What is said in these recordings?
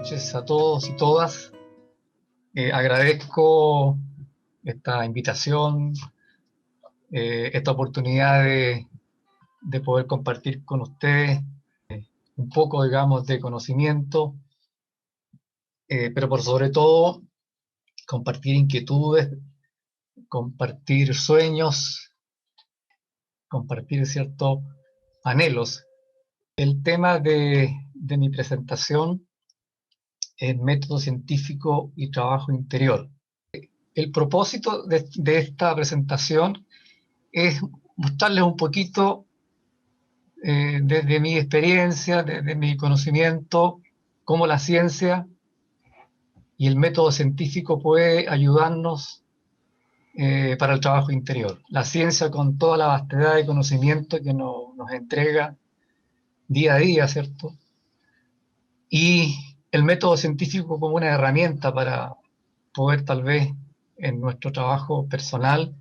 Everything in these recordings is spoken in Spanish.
noches a todos y todas. Agradezco esta invitación, esta oportunidad de poder compartir con ustedes un poco, digamos, de conocimiento, pero por sobre todo compartir inquietudes, compartir sueños, compartir ciertos anhelos. El tema de mi presentación es método científico y trabajo interior. El propósito de esta presentación es mostrarles un poquito desde mi experiencia, desde mi conocimiento, cómo la ciencia y el método científico puede ayudarnos para el trabajo interior. La ciencia con toda la vastedad de conocimiento que nos entrega día a día, ¿cierto? Y el método científico como una herramienta para poder tal vez en nuestro trabajo personal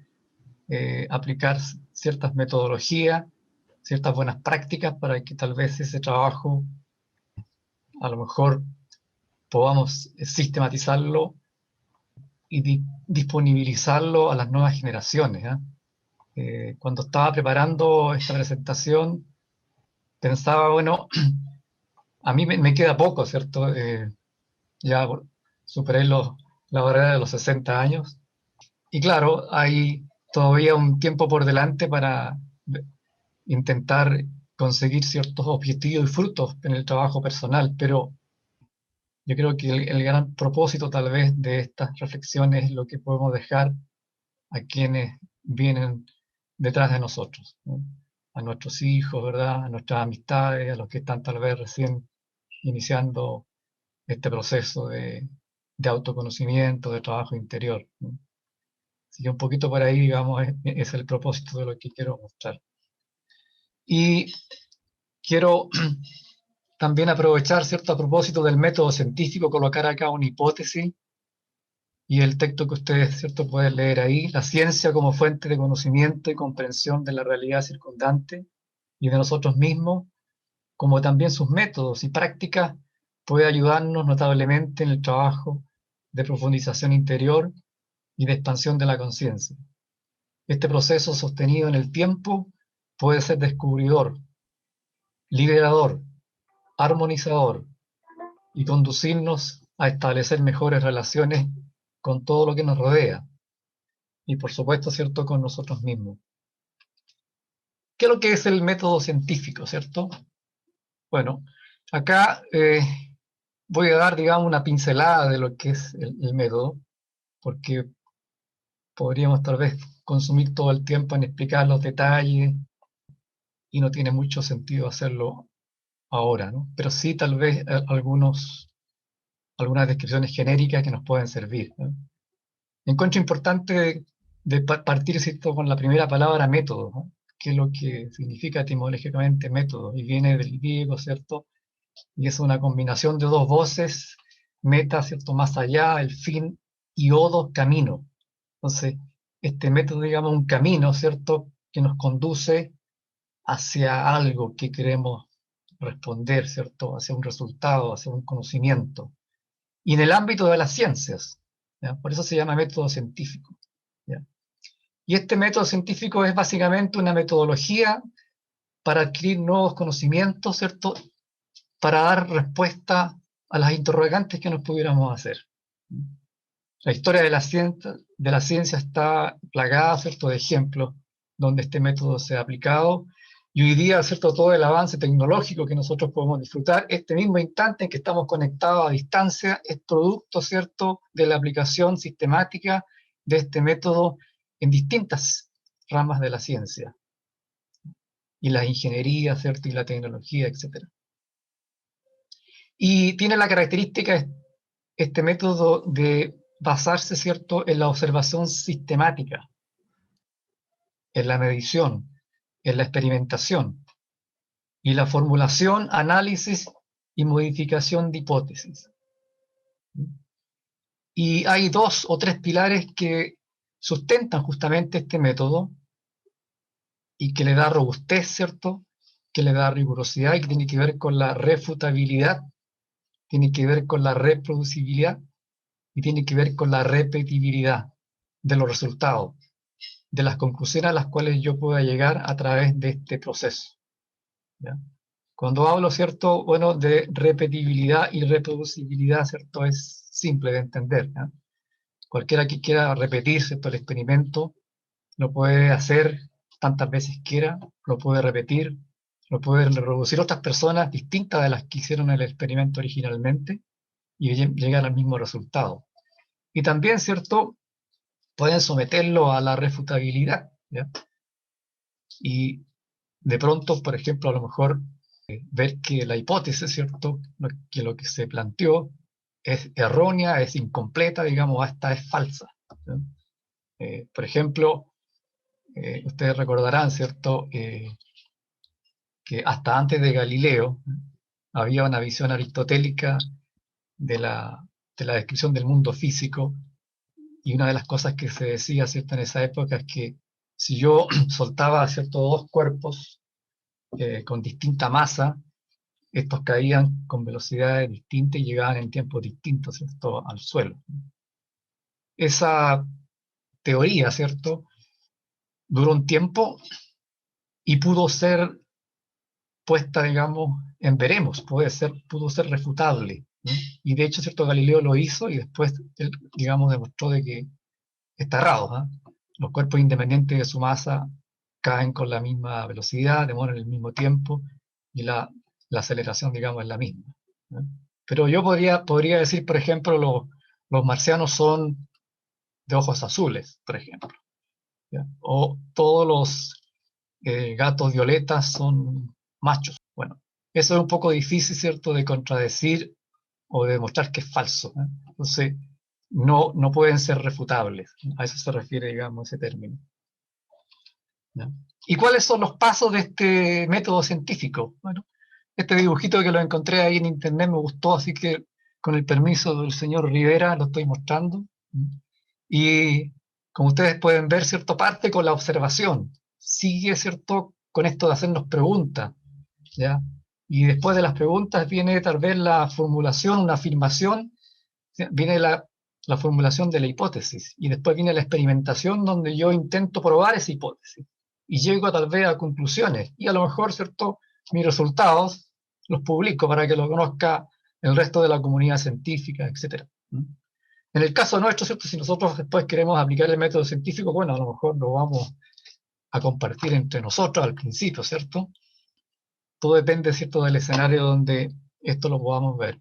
aplicar ciertas metodologías, ciertas buenas prácticas para que tal vez ese trabajo a lo mejor podamos sistematizarlo y disponibilizarlo a las nuevas generaciones. Cuando estaba preparando esta presentación, pensaba, bueno, a mí me queda poco, ¿cierto? Ya superé la barrera de los 60 años. Y claro, hay todavía un tiempo por delante para intentar conseguir ciertos objetivos y frutos en el trabajo personal, pero yo creo que el gran propósito tal vez de estas reflexiones es lo que podemos dejar a quienes vienen detrás de nosotros, ¿no? A nuestros hijos, ¿verdad? A nuestras amistades, a los que están tal vez recién iniciando este proceso de autoconocimiento, de trabajo interior, ¿no? Así que un poquito por ahí, digamos, es el propósito de lo que quiero mostrar. Y quiero también aprovechar, ¿cierto?, a propósito del método científico, colocar acá una hipótesis y el texto que ustedes, ¿cierto?, pueden leer ahí. La ciencia como fuente de conocimiento y comprensión de la realidad circundante y de nosotros mismos, como también sus métodos y prácticas, puede ayudarnos notablemente en el trabajo de profundización interior y de expansión de la conciencia. Este proceso sostenido en el tiempo puede ser descubridor, liberador, armonizador y conducirnos a establecer mejores relaciones con todo lo que nos rodea y por supuesto, ¿cierto?, con nosotros mismos. ¿Qué es lo que es el método científico, cierto? Bueno, acá voy a dar, digamos, una pincelada de lo que es el método, porque podríamos tal vez consumir todo el tiempo en explicar los detalles y no tiene mucho sentido hacerlo ahora, ¿no? Pero sí tal vez algunas descripciones genéricas que nos pueden servir, ¿no? Encuentro importante de partir, ¿cierto?, con la primera palabra método, ¿no? Que es lo que significa etimológicamente método, y viene del griego, ¿cierto? Y es una combinación de dos voces, meta, ¿cierto?, más allá, el fin, y odo, camino. Entonces, este método, digamos, un camino, ¿cierto?, que nos conduce hacia algo que queremos responder, ¿cierto?, hacia un resultado, hacia un conocimiento. Y en el ámbito de las ciencias, ¿ya? Por eso se llama método científico, ¿ya? Y este método científico es básicamente una metodología para adquirir nuevos conocimientos, ¿cierto?, para dar respuesta a las interrogantes que nos pudiéramos hacer. La historia de la ciencia está plagada, ¿cierto?, de ejemplos donde este método se ha aplicado, y hoy día, ¿cierto?, todo el avance tecnológico que nosotros podemos disfrutar, este mismo instante en que estamos conectados a distancia, es producto, ¿cierto?, de la aplicación sistemática de este método en distintas ramas de la ciencia, y la ingeniería, ¿cierto?, y la tecnología, etc. Y tiene la característica, este método, de basarse, ¿cierto?, en la observación sistemática, en la medición, en la experimentación, y la formulación, análisis y modificación de hipótesis. Y hay dos o tres pilares que sustentan justamente este método y que le da robustez, ¿cierto?, que le da rigurosidad y que tiene que ver con la refutabilidad tiene que ver con la reproducibilidad y tiene que ver con la repetibilidad de los resultados, de las conclusiones a las cuales yo pueda llegar a través de este proceso, ¿ya? Cuando hablo, ¿cierto? Bueno, de repetibilidad y reproducibilidad, ¿cierto? Es simple de entender, ¿ya? Cualquiera que quiera repetir, ¿cierto?, el experimento, lo puede hacer tantas veces quiera, lo puede repetir, lo pueden reproducir otras personas distintas de las que hicieron el experimento originalmente y llegar al mismo resultado. Y también, ¿cierto?, pueden someterlo a la refutabilidad, ¿ya? Y de pronto, por ejemplo, a lo mejor ver que la hipótesis, ¿cierto?, que lo que se planteó es errónea, es incompleta, digamos, hasta es falsa, ¿ya? Por ejemplo, ustedes recordarán, ¿cierto?, que hasta antes de Galileo había una visión aristotélica de la descripción del mundo físico, y una de las cosas que se decía, ¿cierto?, en esa época es que si yo soltaba, ¿cierto?, dos cuerpos con distinta masa, estos caían con velocidades distintas y llegaban en tiempos distintos, ¿cierto?, al suelo. Esa teoría, ¿cierto?, duró un tiempo y pudo ser puesta, digamos, en veremos, pudo ser refutable, ¿no? Y de hecho, ¿cierto?, Galileo lo hizo y después, él, digamos, demostró de que está errado, ¿eh? Los cuerpos independientes de su masa caen con la misma velocidad, demoran el mismo tiempo y la aceleración, digamos, es la misma, ¿no? Pero yo podría decir, por ejemplo, los marcianos son de ojos azules, por ejemplo, ¿ya? O todos los gatos violetas son machos. Bueno, eso es un poco difícil, ¿cierto?, de contradecir o de demostrar que es falso, ¿eh? Entonces, no pueden ser refutables. A eso se refiere, digamos, ese término, ¿ya? ¿Y cuáles son los pasos de este método científico? Bueno, este dibujito que lo encontré ahí en internet me gustó, así que con el permiso del señor Rivera lo estoy mostrando. Y como ustedes pueden ver, ¿cierto?, parte con la observación. Sigue, ¿cierto?, con esto de hacernos preguntas, ¿ya? Y después de las preguntas viene tal vez la formulación, una afirmación, viene la formulación de la hipótesis, y después viene la experimentación donde yo intento probar esa hipótesis, y llego tal vez a conclusiones, y a lo mejor, ¿cierto?, mis resultados los publico para que lo conozca el resto de la comunidad científica, etc. En el caso nuestro, ¿cierto?, si nosotros después queremos aplicar el método científico, bueno, a lo mejor lo vamos a compartir entre nosotros al principio, ¿cierto? Todo depende, ¿cierto?, del escenario donde esto lo podamos ver.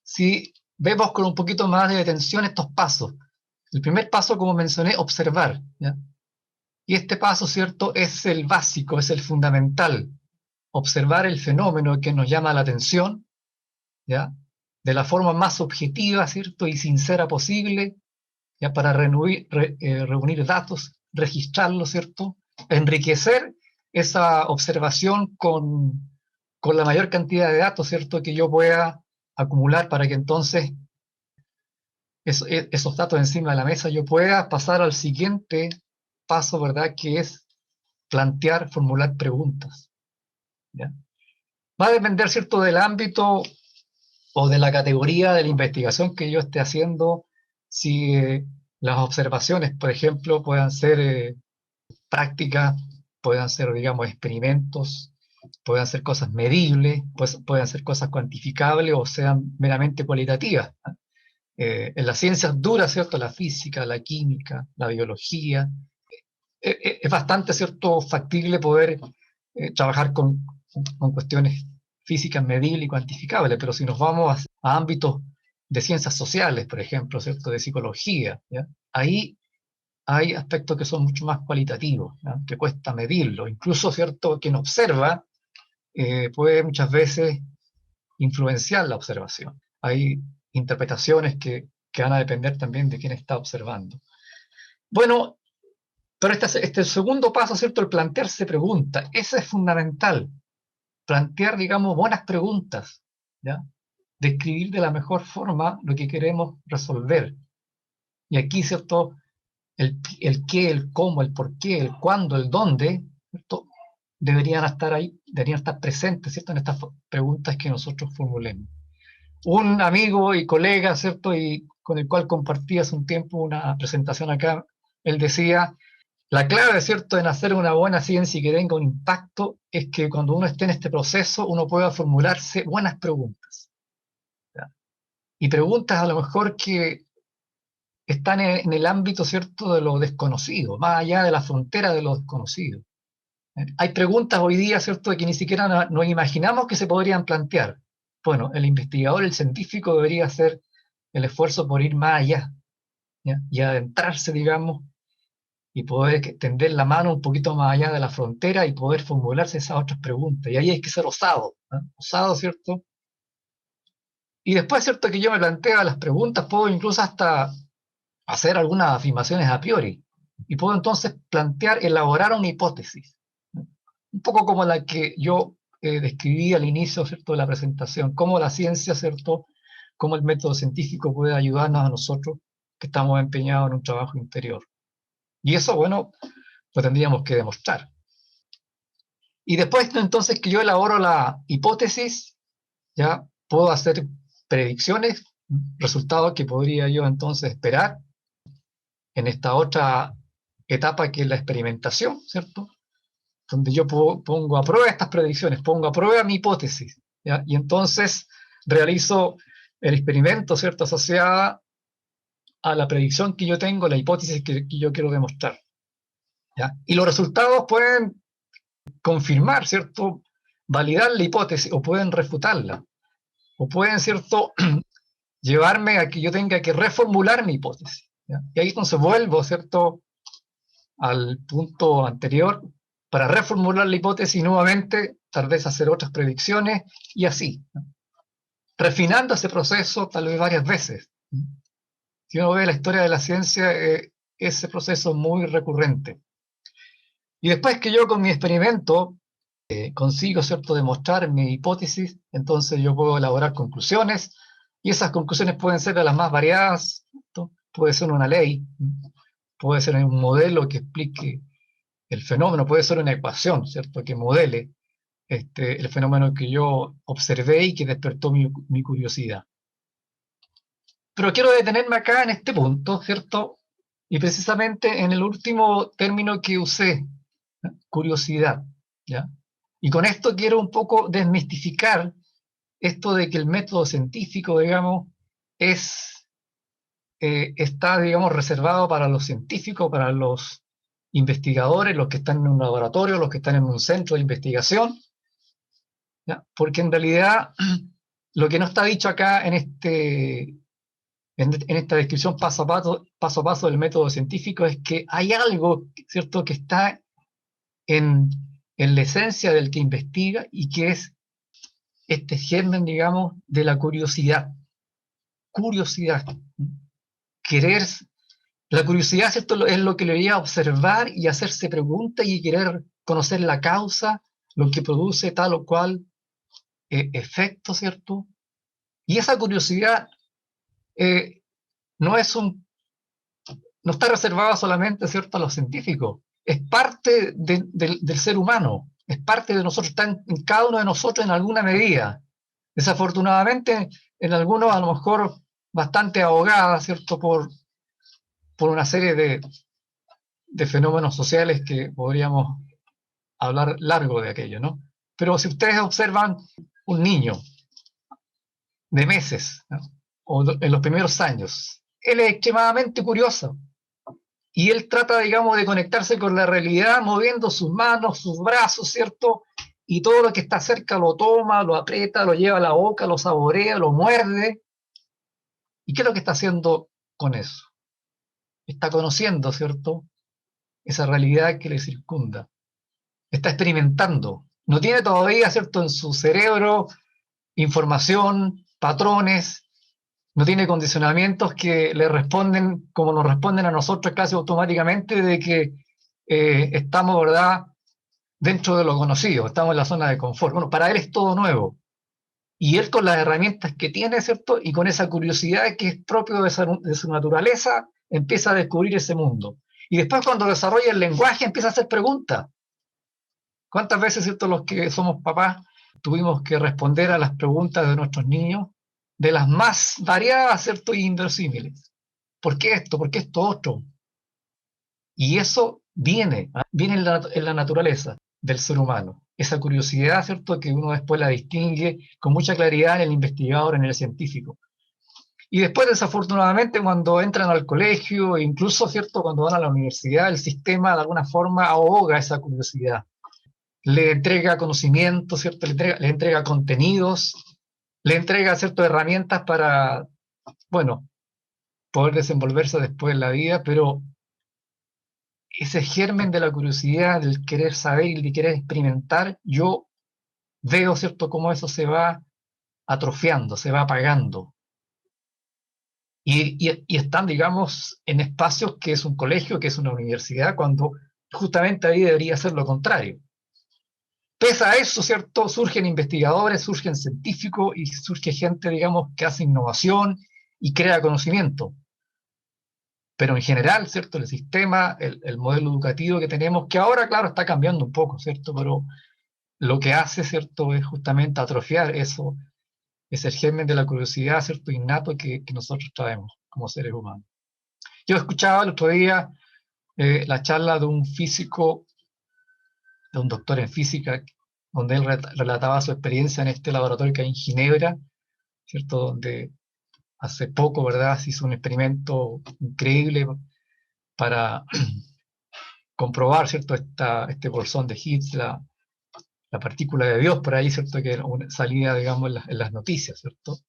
Si vemos con un poquito más de detención estos pasos, el primer paso, como mencioné, observar, ¿ya? Y este paso, ¿cierto?, es el básico, es el fundamental. Observar el fenómeno que nos llama la atención, ¿ya?, de la forma más objetiva, ¿cierto?, y sincera posible, ¿ya?, para reunir datos, registrarlos, ¿cierto?, enriquecer esa observación con la mayor cantidad de datos, ¿cierto?, que yo pueda acumular para que entonces esos datos encima de la mesa yo pueda pasar al siguiente paso, ¿verdad?, que es plantear, formular preguntas, ¿ya? Va a depender, ¿cierto?, del ámbito o de la categoría de la investigación que yo esté haciendo, si las observaciones, por ejemplo, puedan ser prácticas, puedan ser, digamos, experimentos, puedan ser cosas medibles, pues, puedan ser cosas cuantificables o sean meramente cualitativas. En las ciencias duras, ¿cierto?, la física, la química, la biología, es bastante, ¿cierto?, factible poder trabajar con cuestiones físicas medibles y cuantificables, pero si nos vamos a ámbitos de ciencias sociales, por ejemplo, ¿cierto?, de psicología, ¿ya?, ahí hay aspectos que son mucho más cualitativos, ¿ya?, que cuesta medirlo. Incluso, ¿cierto?, quien observa puede muchas veces influenciar la observación. Hay interpretaciones que van a depender también de quién está observando. Bueno, pero este segundo paso, ¿cierto?, el plantearse preguntas, ese es fundamental. Plantear, digamos, buenas preguntas, ¿ya?, describir de la mejor forma lo que queremos resolver. Y aquí, ¿cierto?, el qué, el cómo, el por qué, el cuándo, el dónde, ¿cierto?, deberían estar ahí, deberían estar presentes, ¿cierto?, en estas preguntas que nosotros formulemos. Un amigo y colega, ¿cierto? Y con el cual compartí hace un tiempo una presentación acá, él decía, la clave, ¿cierto?, en hacer una buena ciencia y que tenga un impacto es que cuando uno esté en este proceso, uno pueda formularse buenas preguntas. ¿Ya? Y preguntas a lo mejor que están en el ámbito, ¿cierto?, de lo desconocido, más allá de la frontera de lo desconocido. Hay preguntas hoy día, ¿cierto?, que ni siquiera nos imaginamos que se podrían plantear. Bueno, el investigador, el científico debería hacer el esfuerzo por ir más allá, ¿ya? Y adentrarse, digamos, y poder tender la mano un poquito más allá de la frontera y poder formularse esas otras preguntas. Y ahí hay que ser osado, ¿eh? Osado, ¿cierto? Y después, ¿cierto?, que yo me planteo las preguntas, puedo incluso hasta hacer algunas afirmaciones a priori. Y puedo entonces plantear, elaborar una hipótesis, ¿no? Un poco como la que yo describí al inicio, ¿cierto?, de la presentación, cómo la ciencia, ¿cierto?, cómo el método científico puede ayudarnos a nosotros que estamos empeñados en un trabajo interior. Y eso, bueno, lo tendríamos que demostrar. Y después entonces que yo elaboro la hipótesis, ya puedo hacer predicciones, resultados que podría yo entonces esperar en esta otra etapa que es la experimentación, ¿cierto? Donde yo pongo a prueba estas predicciones, pongo a prueba mi hipótesis, ¿ya? Y entonces realizo el experimento, ¿cierto?, asociada a la predicción que yo tengo, la hipótesis que yo quiero demostrar, ¿ya? Y los resultados pueden confirmar, ¿cierto?, validar la hipótesis o pueden refutarla, o pueden, ¿cierto?, llevarme a que yo tenga que reformular mi hipótesis, ¿ya? Y ahí entonces vuelvo, ¿cierto?, al punto anterior para reformular la hipótesis nuevamente, tal vez hacer otras predicciones y así, ¿no?, refinando ese proceso tal vez varias veces. Si uno ve la historia de la ciencia, ese proceso es muy recurrente. Y después que yo con mi experimento consigo, ¿cierto?, demostrar mi hipótesis, entonces yo puedo elaborar conclusiones, y esas conclusiones pueden ser de las más variadas, ¿cierto? Puede ser una ley, puede ser un modelo que explique el fenómeno, puede ser una ecuación, ¿cierto?, que modele el fenómeno que yo observé y que despertó mi curiosidad. Pero quiero detenerme acá en este punto, ¿cierto? Y precisamente en el último término que usé, ¿no?, curiosidad, ¿ya? Y con esto quiero un poco desmistificar esto de que el método científico, digamos, está, digamos, reservado para los científicos, para los investigadores, los que están en un laboratorio, los que están en un centro de investigación, ¿ya? Porque en realidad lo que no está dicho acá en esta descripción paso a paso del método científico es que hay algo, ¿cierto?, que está en, en la esencia del que investiga y que es este germen, digamos, de la curiosidad. Curiosidad. Querer, la curiosidad, ¿cierto?, es lo que le lleva a observar y hacerse preguntas y querer conocer la causa, lo que produce tal o cual efecto, ¿cierto? Y esa curiosidad eh, no es no está reservada solamente, ¿cierto?, a los científicos, es parte del ser humano, es parte de nosotros, está en cada uno de nosotros en alguna medida. Desafortunadamente, en algunos a lo mejor bastante ahogada, ¿cierto?, por una serie de fenómenos sociales que podríamos hablar largo de aquello, ¿no? Pero si ustedes observan un niño de meses, ¿no?, o en los primeros años, él es extremadamente curioso y él trata, digamos, de conectarse con la realidad moviendo sus manos, sus brazos, ¿cierto? Y todo lo que está cerca lo toma, lo aprieta, lo lleva a la boca, lo saborea, lo muerde. ¿Y qué es lo que está haciendo con eso? Está conociendo, ¿cierto?, esa realidad que le circunda. Está experimentando. No tiene todavía, ¿cierto?, en su cerebro información, patrones, no tiene condicionamientos que le responden como nos responden a nosotros casi automáticamente de que estamos, ¿verdad?, dentro de lo conocido, estamos en la zona de confort. Bueno, para él es todo nuevo. Y él con las herramientas que tiene, ¿cierto?, y con esa curiosidad que es propio de su naturaleza, empieza a descubrir ese mundo. Y después cuando desarrolla el lenguaje empieza a hacer preguntas. ¿Cuántas veces, ¿cierto?, los que somos papás tuvimos que responder a las preguntas de nuestros niños de las más variadas, ¿cierto? Y inverosímiles. ¿Por qué esto? ¿Por qué esto otro? Y eso viene en la naturaleza del ser humano. Esa curiosidad, ¿cierto? Que uno después la distingue con mucha claridad en el investigador, en el científico. Y después, desafortunadamente, cuando entran al colegio, e incluso, ¿cierto? Cuando van a la universidad, el sistema de alguna forma ahoga esa curiosidad. Le entrega conocimiento, ¿cierto? Le entrega contenidos, le entrega, ¿cierto? Herramientas para, bueno, poder desenvolverse después en la vida, pero ese germen de la curiosidad, del querer saber y de querer experimentar, yo veo, ¿cierto?, cómo eso se va atrofiando, se va apagando. Y están, digamos, en espacios que es un colegio, que es una universidad, cuando justamente ahí debería ser lo contrario. Pese a eso, ¿cierto?, surgen investigadores, surgen científicos y surge gente, digamos, que hace innovación y crea conocimiento. Pero en general, ¿cierto?, el sistema, el modelo educativo que tenemos, que ahora, claro, está cambiando un poco, ¿cierto?, pero lo que hace, ¿cierto?, es justamente atrofiar eso, es el germen de la curiosidad, ¿cierto?, innato que nosotros traemos como seres humanos. Yo escuchaba el otro día la charla de un físico, de un doctor en física, donde él relataba su experiencia en este laboratorio que hay en Ginebra, ¿cierto?, donde hace poco, ¿verdad?, se hizo un experimento increíble para comprobar, ¿cierto?, este bolsón de Higgs, la partícula de Dios, por ahí, ¿cierto?, que salía, digamos, en las noticias, ¿cierto?,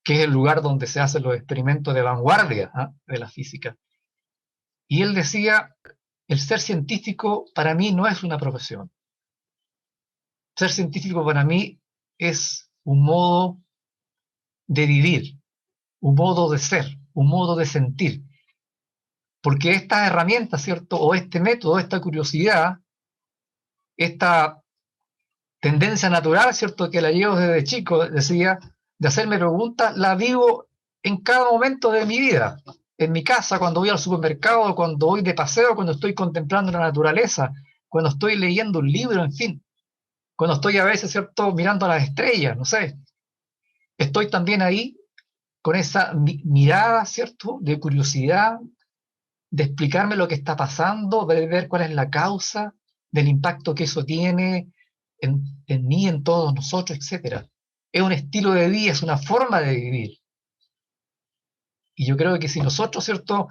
que es el lugar donde se hacen los experimentos de vanguardia, ¿eh?, de la física. Y él decía, el ser científico para mí no es una profesión. Ser científico para mí es un modo de vivir, un modo de ser, un modo de sentir. Porque estas herramientas, ¿cierto?, o este método, esta curiosidad, esta tendencia natural, ¿cierto?, que la llevo desde chico, decía, de hacerme preguntas, la vivo en cada momento de mi vida. En mi casa, cuando voy al supermercado, cuando voy de paseo, cuando estoy contemplando la naturaleza, cuando estoy leyendo un libro, en fin. Cuando estoy a veces, ¿cierto?, mirando a las estrellas, no sé. Estoy también ahí con esa mirada, ¿cierto?, de curiosidad, de explicarme lo que está pasando, de ver cuál es la causa del impacto que eso tiene en mí, en todos nosotros, etc. Es un estilo de vida, es una forma de vivir. Y yo creo que si nosotros, ¿cierto?,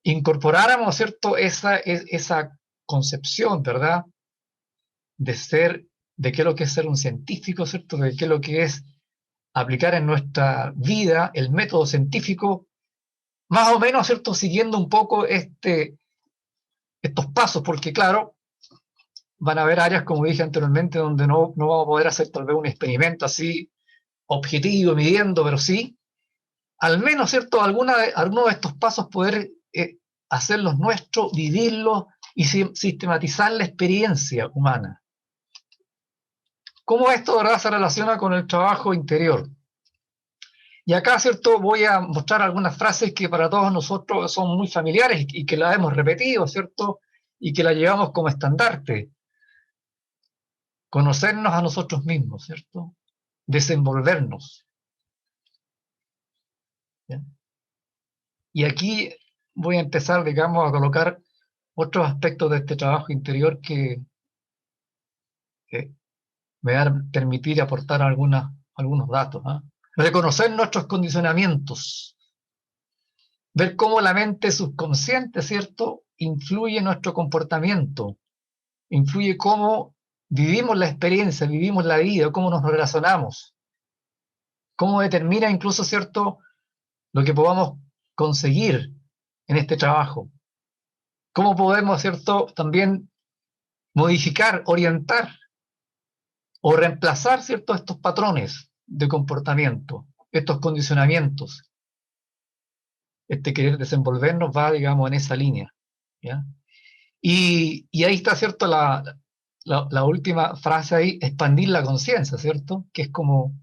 incorporáramos, ¿cierto?, esa concepción, ¿verdad?, de ser, de qué es lo que es ser un científico, ¿cierto?, de qué es lo que es aplicar en nuestra vida el método científico, más o menos, ¿cierto?, siguiendo un poco estos pasos, porque claro, van a haber áreas, como dije anteriormente, donde no vamos a poder hacer tal vez un experimento así objetivo, midiendo, pero sí, al menos, ¿cierto?, alguno de estos pasos poder hacerlos nuestros, vivirlos y sistematizar la experiencia humana. ¿Cómo esto, verdad, se relaciona con el trabajo interior? Y acá, ¿cierto?, voy a mostrar algunas frases que para todos nosotros son muy familiares y que las hemos repetido, ¿cierto?, y que las llevamos como estandarte. Conocernos a nosotros mismos, ¿cierto? Desenvolvernos. ¿Ya? Y aquí voy a empezar, digamos, a colocar otros aspectos de este trabajo interior que me van a permitir aportar algunos datos. ¿Eh? Reconocer nuestros condicionamientos. Ver cómo la mente subconsciente, ¿cierto?, influye en nuestro comportamiento. Influye cómo vivimos la experiencia, vivimos la vida, cómo nos relacionamos. Cómo determina incluso, ¿cierto?, lo que podamos conseguir en este trabajo. Cómo podemos, ¿cierto?, también modificar, orientar o reemplazar, ¿cierto?, estos patrones de comportamiento, estos condicionamientos. Este querer desenvolvernos va, digamos, en esa línea. ¿Ya? Y ahí está, ¿cierto?, la última frase ahí, expandir la conciencia, ¿cierto? Que es como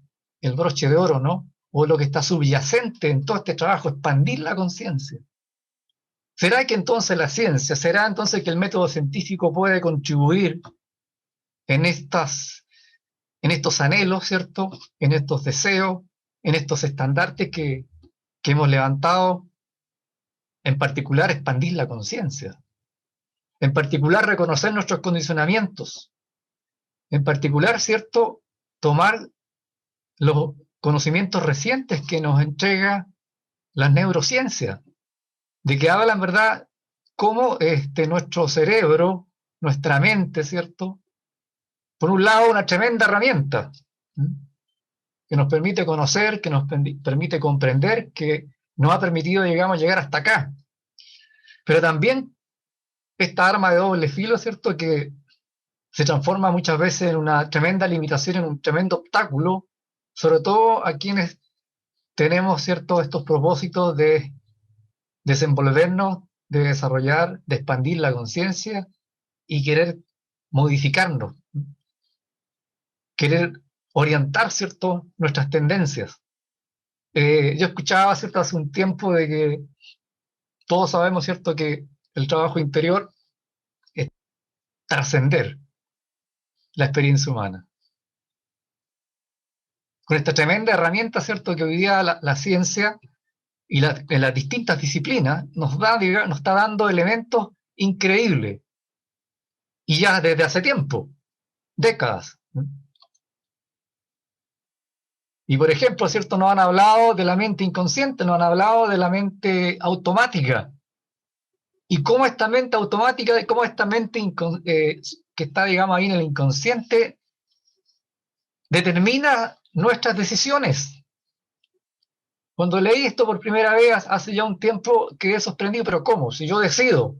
el broche de oro, ¿no? O lo que está subyacente en todo este trabajo, expandir la conciencia. ¿Será que entonces la ciencia, será entonces que el método científico puede contribuir en estos anhelos, ¿cierto?, en estos deseos, en estos estandartes que hemos levantado, en particular expandir la conciencia, en particular reconocer nuestros condicionamientos, en particular, ¿cierto?, tomar los conocimientos recientes que nos entrega las neurociencias, de que hablan, ¿verdad?, cómo nuestro cerebro, nuestra mente, ¿cierto?, por un lado, una tremenda herramienta, que nos permite conocer, que nos permite comprender, que nos ha permitido, digamos, llegar hasta acá. Pero también esta arma de doble filo, ¿cierto?, que se transforma muchas veces en una tremenda limitación, en un tremendo obstáculo, sobre todo a quienes tenemos, ¿cierto?, estos propósitos de desenvolvernos, de desarrollar, de expandir la conciencia y querer modificarnos, querer orientar, ¿cierto?, nuestras tendencias. Yo escuchaba, ¿cierto?, hace un tiempo de que todos sabemos, ¿cierto?, que el trabajo interior es trascender la experiencia humana. Con esta tremenda herramienta, ¿cierto?, que hoy día la ciencia y en las distintas disciplinas nos está dando elementos increíbles. Y ya desde hace tiempo, décadas. Y por ejemplo, ¿cierto?, nos han hablado de la mente inconsciente, nos han hablado de la mente automática. Y cómo esta mente automática, cómo esta mente que está, digamos, ahí en el inconsciente, determina nuestras decisiones. Cuando leí esto por primera vez hace ya un tiempo, quedé sorprendido, pero ¿cómo? Si yo decido,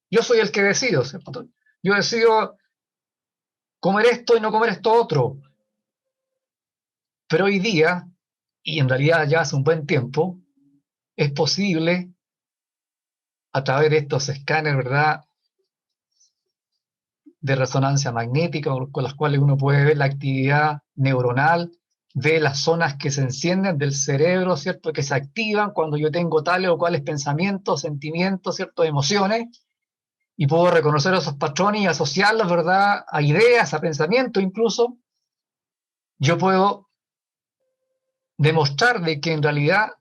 yo soy el que decido, ¿cierto? Yo decido comer esto y no comer esto otro. Pero hoy día, y en realidad ya hace un buen tiempo, es posible, a través de estos escáneres, ¿verdad?, de resonancia magnética, con las cuales uno puede ver la actividad neuronal, ve las zonas que se encienden del cerebro, ¿cierto?, que se activan cuando yo tengo tales o cuales pensamientos, sentimientos, ¿cierto?, emociones, y puedo reconocer esos patrones y asociarlos, ¿verdad?, a ideas, a pensamientos incluso. Yo puedo demostrar de que en realidad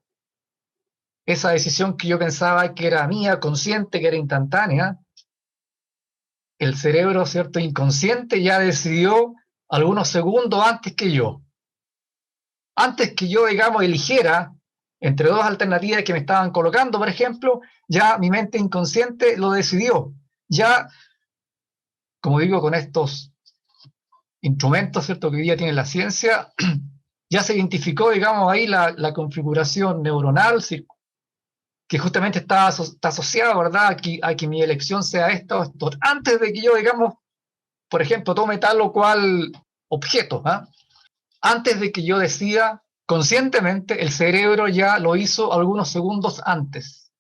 esa decisión que yo pensaba que era mía, consciente, que era instantánea, el cerebro, ¿cierto?, inconsciente ya decidió algunos segundos antes que yo. Antes que yo, digamos, eligiera entre dos alternativas que me estaban colocando, por ejemplo, ya mi mente inconsciente lo decidió. Ya, como digo, con estos instrumentos, ¿cierto?, que hoy día tiene la ciencia, ya se identificó, digamos, ahí la configuración neuronal, que justamente está asociado, ¿verdad?, a que mi elección sea esta o esto, antes de que yo, digamos, por ejemplo, tome tal o cual objeto, ¿ah? Antes de que yo decida conscientemente, el cerebro ya lo hizo algunos segundos antes.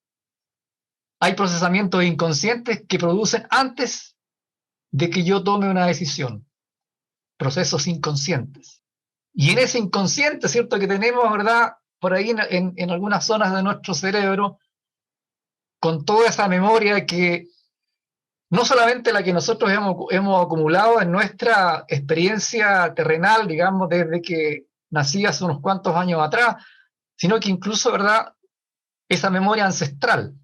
Hay procesamientos inconscientes que producen antes de que yo tome una decisión, procesos inconscientes. Y en ese inconsciente, ¿cierto?, que tenemos, ¿verdad?, por ahí en algunas zonas de nuestro cerebro, con toda esa memoria que no solamente la que nosotros hemos acumulado en nuestra experiencia terrenal, digamos, desde que nací hace unos cuantos años atrás, sino que incluso, ¿verdad?, esa memoria ancestral.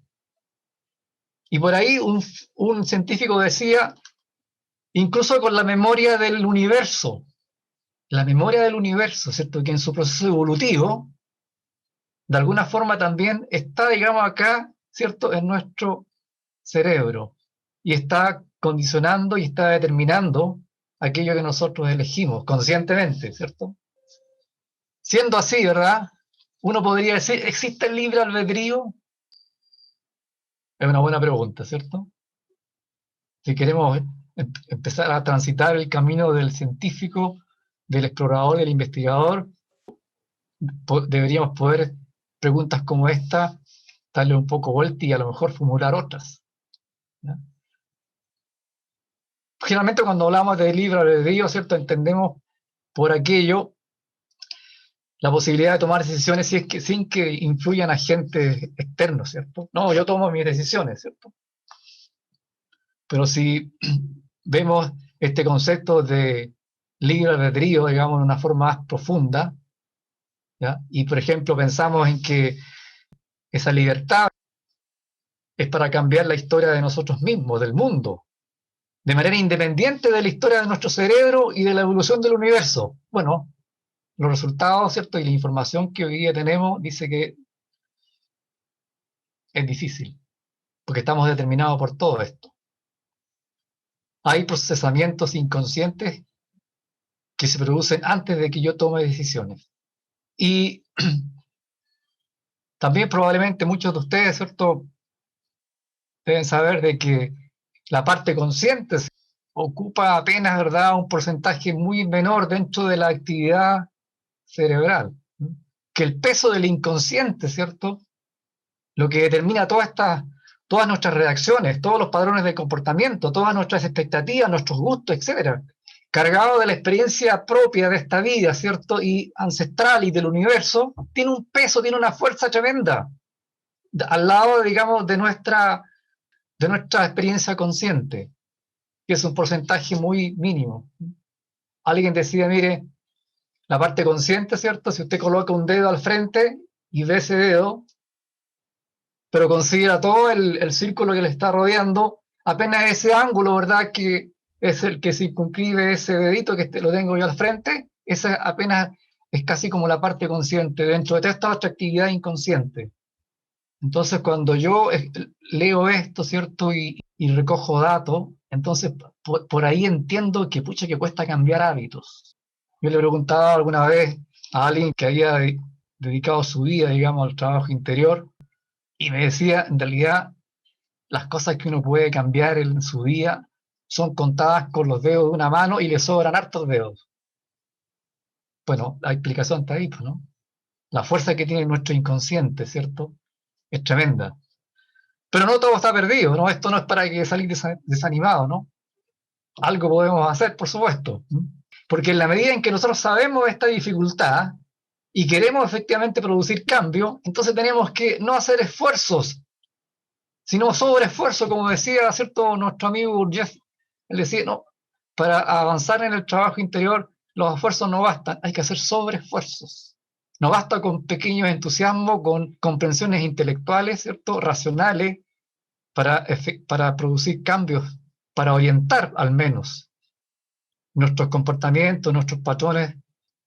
Y por ahí un científico decía, incluso con la memoria del universo, ¿cierto?, que en su proceso evolutivo, de alguna forma también está, digamos, acá, ¿cierto?, en nuestro cerebro, y está condicionando y está determinando aquello que nosotros elegimos conscientemente, ¿cierto? Siendo así, ¿verdad?, uno podría decir, ¿existe el libre albedrío? Es una buena pregunta, ¿cierto? Si queremos empezar a transitar el camino del científico, del explorador, del investigador, deberíamos poder preguntas como esta darle un poco vuelta y a lo mejor formular otras, ¿ya? Generalmente cuando hablamos de libre albedrío, ¿cierto?, entendemos por aquello la posibilidad de tomar decisiones sin que influyan agentes externos, ¿cierto? No, yo tomo mis decisiones, ¿cierto? Pero si vemos este concepto de libre albedrío, digamos, de una forma más profunda, ¿ya? Y, por ejemplo, pensamos en que esa libertad es para cambiar la historia de nosotros mismos, del mundo, de manera independiente de la historia de nuestro cerebro y de la evolución del universo. Bueno, los resultados, ¿cierto? Y la información que hoy día tenemos dice que es difícil, porque estamos determinados por todo esto. Hay procesamientos inconscientes que se producen antes de que yo tome decisiones. Y también probablemente muchos de ustedes, ¿cierto?, deben saber de que la parte consciente ocupa apenas, ¿verdad?, un porcentaje muy menor dentro de la actividad cerebral. Que el peso del inconsciente, ¿cierto?, lo que determina todas nuestras reacciones, todos los patrones de comportamiento, todas nuestras expectativas, nuestros gustos, etcétera, cargado de la experiencia propia de esta vida, ¿cierto?, y ancestral y del universo, tiene un peso, tiene una fuerza tremenda, al lado, digamos, de nuestra experiencia consciente, que es un porcentaje muy mínimo. Alguien decía, mire, la parte consciente, ¿cierto? Si usted coloca un dedo al frente y ve ese dedo, pero considera todo el círculo que le está rodeando, apenas ese ángulo, ¿verdad?, que es el que circunscribe ese dedito que lo tengo yo al frente, esa apenas es casi como la parte consciente dentro de toda esta otra actividad inconsciente. Entonces, cuando yo leo esto, ¿cierto?, y recojo datos, entonces por ahí entiendo que pucha que cuesta cambiar hábitos. Yo le preguntaba alguna vez a alguien que había dedicado su vida, digamos, al trabajo interior, y me decía, en realidad, las cosas que uno puede cambiar en su día son contadas con los dedos de una mano y le sobran hartos dedos. Bueno, la explicación está ahí, pues, ¿no? La fuerza que tiene nuestro inconsciente, ¿cierto?, es tremenda. Pero no todo está perdido, ¿no? Esto no es para que salir desanimado, ¿no? Algo podemos hacer, por supuesto. Porque en la medida en que nosotros sabemos esta dificultad y queremos efectivamente producir cambio, entonces tenemos que no hacer esfuerzos, sino sobreesfuerzo, como decía, ¿cierto?, nuestro amigo Jeff. Él decía, no, para avanzar en el trabajo interior, los esfuerzos no bastan, hay que hacer sobreesfuerzos. No basta con pequeños entusiasmos, con comprensiones intelectuales, ¿cierto?, racionales, para producir cambios, para orientar al menos nuestros comportamientos, nuestros patrones,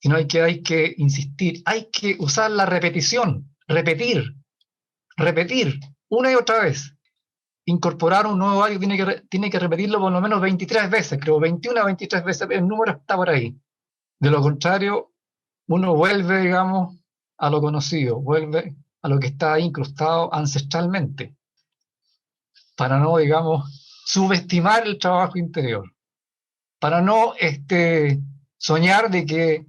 sino hay que insistir, hay que usar la repetición, repetir una y otra vez. Incorporar un nuevo hábito tiene que repetirlo por lo menos 23 veces, creo, 21 a 23 veces, el número está por ahí. De lo contrario, uno vuelve, digamos, a lo conocido, vuelve a lo que está incrustado ancestralmente, para no, digamos, subestimar el trabajo interior, para no soñar de que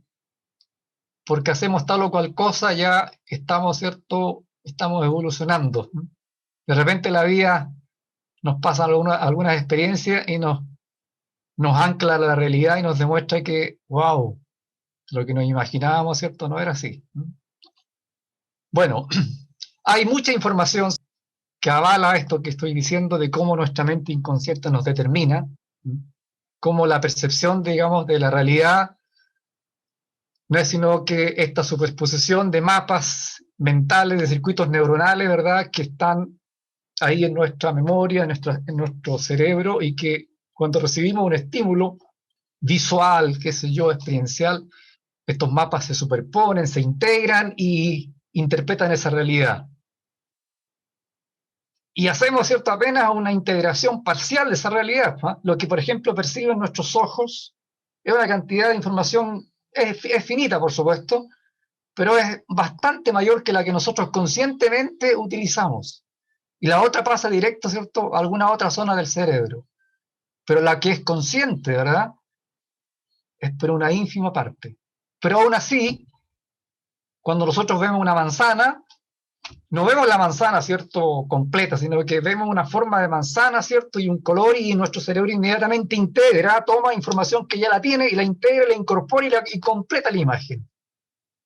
porque hacemos tal o cual cosa ya estamos, ¿cierto?, estamos evolucionando. De repente la vida nos pasa algunas experiencias y nos ancla a la realidad y nos demuestra que, wow, lo que nos imaginábamos, ¿cierto?, no era así. Bueno, hay mucha información que avala esto que estoy diciendo de cómo nuestra mente inconsciente nos determina, cómo la percepción, digamos, de la realidad no es sino que esta superposición de mapas mentales, de circuitos neuronales, ¿verdad?, que están ahí en nuestra memoria, en nuestro cerebro, y que cuando recibimos un estímulo visual, qué sé yo, experiencial, estos mapas se superponen, se integran y interpretan esa realidad. Y hacemos, ¿cierto?, apenas una integración parcial de esa realidad, ¿no? Lo que, por ejemplo, perciben nuestros ojos es una cantidad de información, es finita, por supuesto, pero es bastante mayor que la que nosotros conscientemente utilizamos. Y la otra pasa directo, ¿cierto?, a alguna otra zona del cerebro. Pero la que es consciente, ¿verdad?, es por una ínfima parte. Pero aún así, cuando nosotros vemos una manzana, no vemos la manzana, ¿cierto?, completa, sino que vemos una forma de manzana, ¿cierto?, y un color, y nuestro cerebro inmediatamente integra, toma información que ya la tiene y la integra, la incorpora y completa la imagen.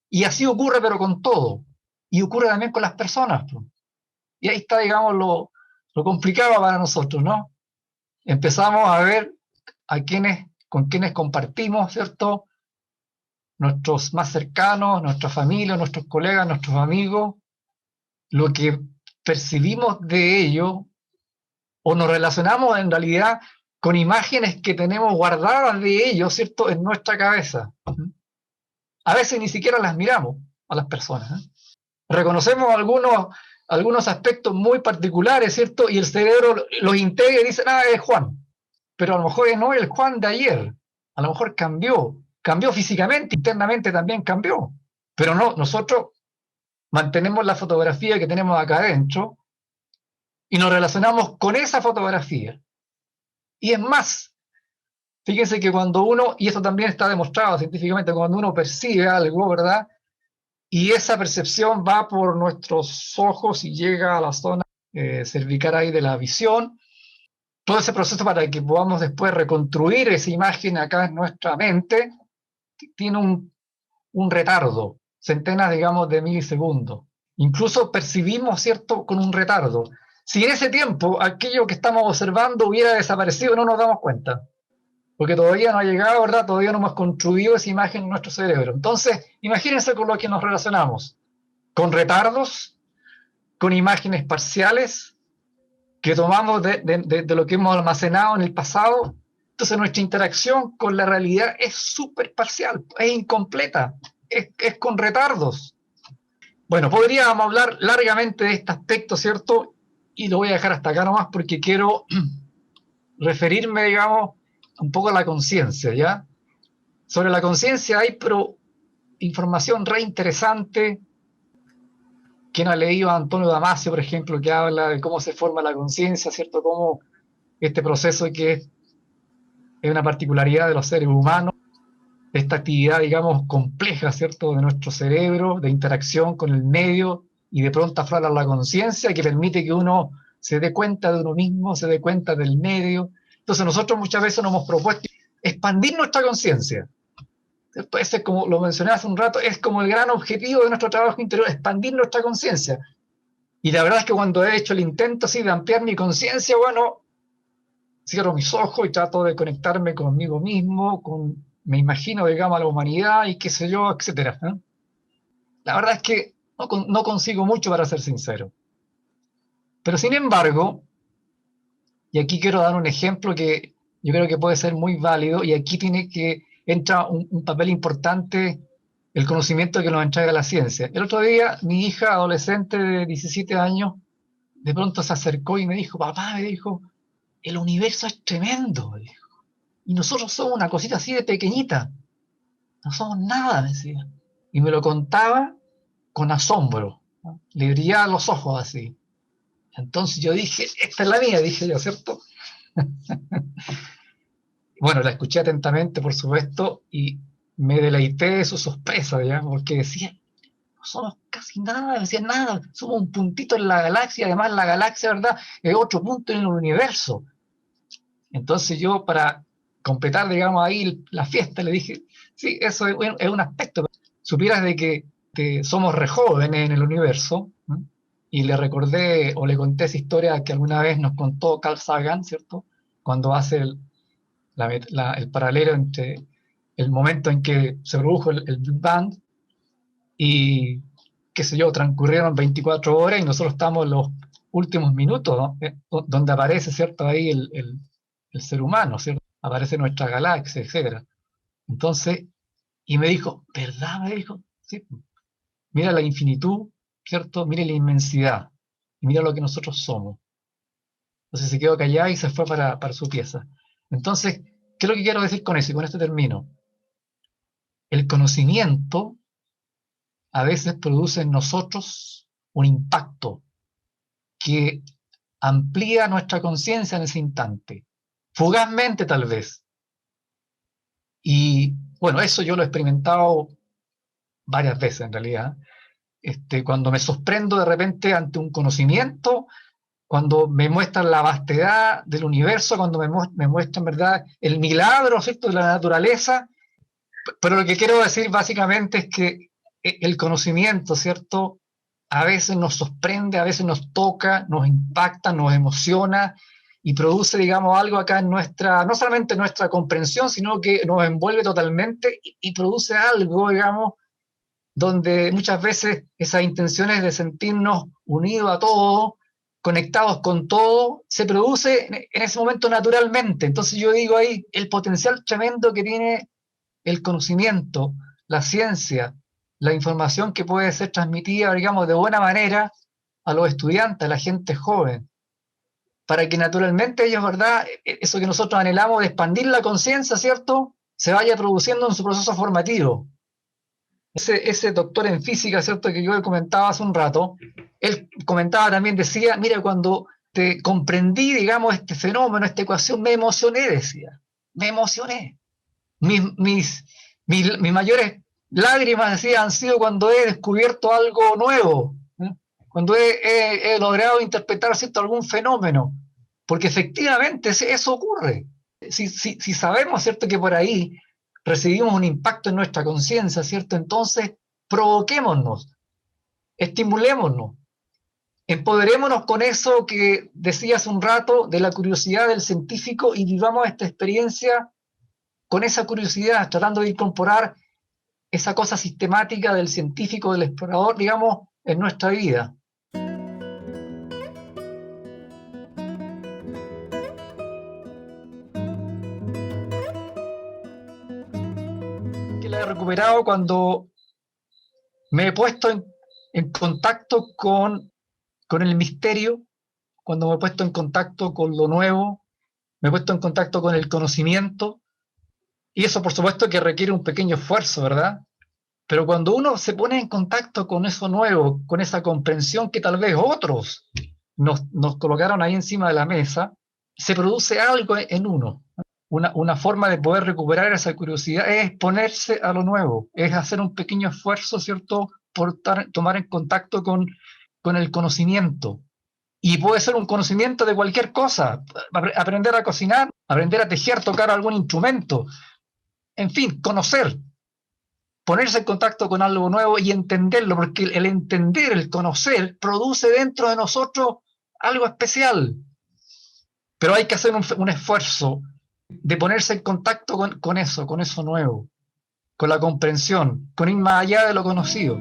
Y así ocurre, pero con todo. Y ocurre también con las personas, ¿no? Y ahí está, digamos, lo complicado para nosotros, ¿no? Empezamos a ver con quienes compartimos, ¿cierto?, nuestros más cercanos, nuestra familia, nuestros colegas, nuestros amigos, lo que percibimos de ellos, o nos relacionamos en realidad con imágenes que tenemos guardadas de ellos, ¿cierto?, en nuestra cabeza. A veces ni siquiera las miramos a las personas, ¿eh? Reconocemos algunos aspectos muy particulares, ¿cierto? Y el cerebro los integra y dice, ah, es Juan. Pero a lo mejor no es el Juan de ayer. A lo mejor cambió físicamente, internamente también cambió. Pero no, nosotros mantenemos la fotografía que tenemos acá adentro y nos relacionamos con esa fotografía. Y es más, fíjense que cuando uno, y eso también está demostrado científicamente, cuando uno percibe algo, ¿verdad? Y esa percepción va por nuestros ojos y llega a la zona cervical ahí de la visión. Todo ese proceso para que podamos después reconstruir esa imagen acá en nuestra mente tiene un retardo, centenas, digamos, de milisegundos. Incluso percibimos, ¿cierto?, con un retardo. Si en ese tiempo aquello que estamos observando hubiera desaparecido, no nos damos cuenta. Porque todavía no ha llegado, ¿verdad? Todavía no hemos construido esa imagen en nuestro cerebro. Entonces, imagínense con lo que nos relacionamos. Con retardos, con imágenes parciales que tomamos de lo que hemos almacenado en el pasado. Entonces nuestra interacción con la realidad es súper parcial, es incompleta, es con retardos. Bueno, podríamos hablar largamente de este aspecto, ¿cierto? Y lo voy a dejar hasta acá nomás porque quiero referirme, digamos, un poco a la conciencia, ¿ya? Sobre la conciencia hay información re interesante. ¿Quién ha leído a Antonio Damasio, por ejemplo, que habla de cómo se forma la conciencia, ¿cierto? Cómo este proceso que es una particularidad de los seres humanos, esta actividad, digamos, compleja, ¿cierto?, de nuestro cerebro, de interacción con el medio, y de pronto aflora la conciencia que permite que uno se dé cuenta de uno mismo, se dé cuenta del medio. Entonces nosotros muchas veces nos hemos propuesto expandir nuestra conciencia. Ese es, como lo mencioné hace un rato, es como el gran objetivo de nuestro trabajo interior, expandir nuestra conciencia. Y la verdad es que cuando he hecho el intento así de ampliar mi conciencia, bueno, cierro mis ojos y trato de conectarme conmigo mismo, me imagino, digamos, a la humanidad y qué sé yo, etcétera, ¿eh? La verdad es que no consigo mucho, para ser sincero. Pero sin embargo, y aquí quiero dar un ejemplo que yo creo que puede ser muy válido, y aquí entra un papel importante el conocimiento que nos entrega la ciencia. El otro día, mi hija adolescente de 17 años, de pronto se acercó y me dijo, papá, me dijo, el universo es tremendo, me dijo. Y nosotros somos una cosita así de pequeñita. No somos nada, me decía. Y me lo contaba con asombro, ¿no? Le brillaban los ojos así. Entonces yo dije, esta es la mía, dije yo, ¿cierto? Bueno, la escuché atentamente, por supuesto, y me deleité de su sorpresa, ¿ya? Porque decía, no somos casi nada, decía nada, somos un puntito en la galaxia, además la galaxia, ¿verdad?, es otro punto en el universo. Entonces yo, para completar, digamos, ahí la fiesta, le dije, sí, eso es un aspecto. Supieras de que somos re jóvenes en el universo, ¿no? Y le recordé o le conté esa historia que alguna vez nos contó Carl Sagan, ¿cierto? Cuando hace el paralelo entre el momento en que se produjo el Big Bang y, qué sé yo, transcurrieron 24 horas y nosotros estamos en los últimos minutos, ¿no? Donde aparece, ¿cierto?, ahí el ser humano, ¿cierto? Aparece nuestra galaxia, etcétera. Entonces, y me dijo, ¿verdad? Me dijo, sí. Mira la infinitud, ¿cierto? Mira la inmensidad. Y mira lo que nosotros somos. Entonces se quedó callada y se fue para su pieza. Entonces, ¿qué es lo que quiero decir con eso? Y con esto termino. El conocimiento a veces produce en nosotros un impacto que amplía nuestra conciencia en ese instante. Fugazmente, tal vez. Y bueno, eso yo lo he experimentado varias veces en realidad. Cuando me sorprendo de repente ante un conocimiento, cuando me muestran la vastedad del universo, cuando me muestran, ¿verdad?, el milagro, ¿cierto?, de la naturaleza. Pero lo que quiero decir básicamente es que el conocimiento, ¿cierto?, a veces nos sorprende, a veces nos toca, nos impacta, nos emociona, y produce, digamos, algo acá en nuestra, no solamente en nuestra comprensión, sino que nos envuelve totalmente y produce algo, digamos, donde muchas veces esas intenciones de sentirnos unidos a todo, conectados con todo, se produce en ese momento naturalmente. Entonces yo digo ahí el potencial tremendo que tiene el conocimiento, la ciencia, la información que puede ser transmitida, digamos, de buena manera a los estudiantes, a la gente joven, para que naturalmente ellos, ¿verdad? Eso que nosotros anhelamos de expandir la conciencia, ¿cierto? Se vaya produciendo en su proceso formativo. Ese doctor en física, ¿cierto? Que yo comentaba hace un rato, él comentaba también, decía, mira, cuando te comprendí, digamos, este fenómeno, esta ecuación, me emocioné, decía, me emocioné. Mis mayores lágrimas, decía, han sido cuando he descubierto algo nuevo, ¿eh? Cuando he logrado interpretar, ¿cierto?, algún fenómeno, porque efectivamente eso ocurre. Si sabemos, ¿cierto?, que por ahí recibimos un impacto en nuestra conciencia, ¿cierto?, entonces provoquémonos, estimulémonos, empoderémonos con eso que decía hace un rato de la curiosidad del científico y vivamos esta experiencia con esa curiosidad, tratando de incorporar esa cosa sistemática del científico, del explorador, digamos, en nuestra vida. Que la he recuperado cuando me he puesto en contacto con el misterio, cuando me he puesto en contacto con lo nuevo, me he puesto en contacto con el conocimiento, y eso por supuesto que requiere un pequeño esfuerzo, ¿verdad? Pero cuando uno se pone en contacto con eso nuevo, con esa comprensión que tal vez otros nos colocaron ahí encima de la mesa, se produce algo en uno. Una forma de poder recuperar esa curiosidad es exponerse a lo nuevo, es hacer un pequeño esfuerzo, ¿cierto?, por tomar en contacto con el conocimiento. Y puede ser un conocimiento de cualquier cosa, aprender a cocinar, aprender a tejer, tocar algún instrumento, en fin, conocer, ponerse en contacto con algo nuevo y entenderlo, porque el entender, el conocer, produce dentro de nosotros algo especial. Pero hay que hacer un esfuerzo de ponerse en contacto con eso nuevo, con la comprensión, con ir más allá de lo conocido.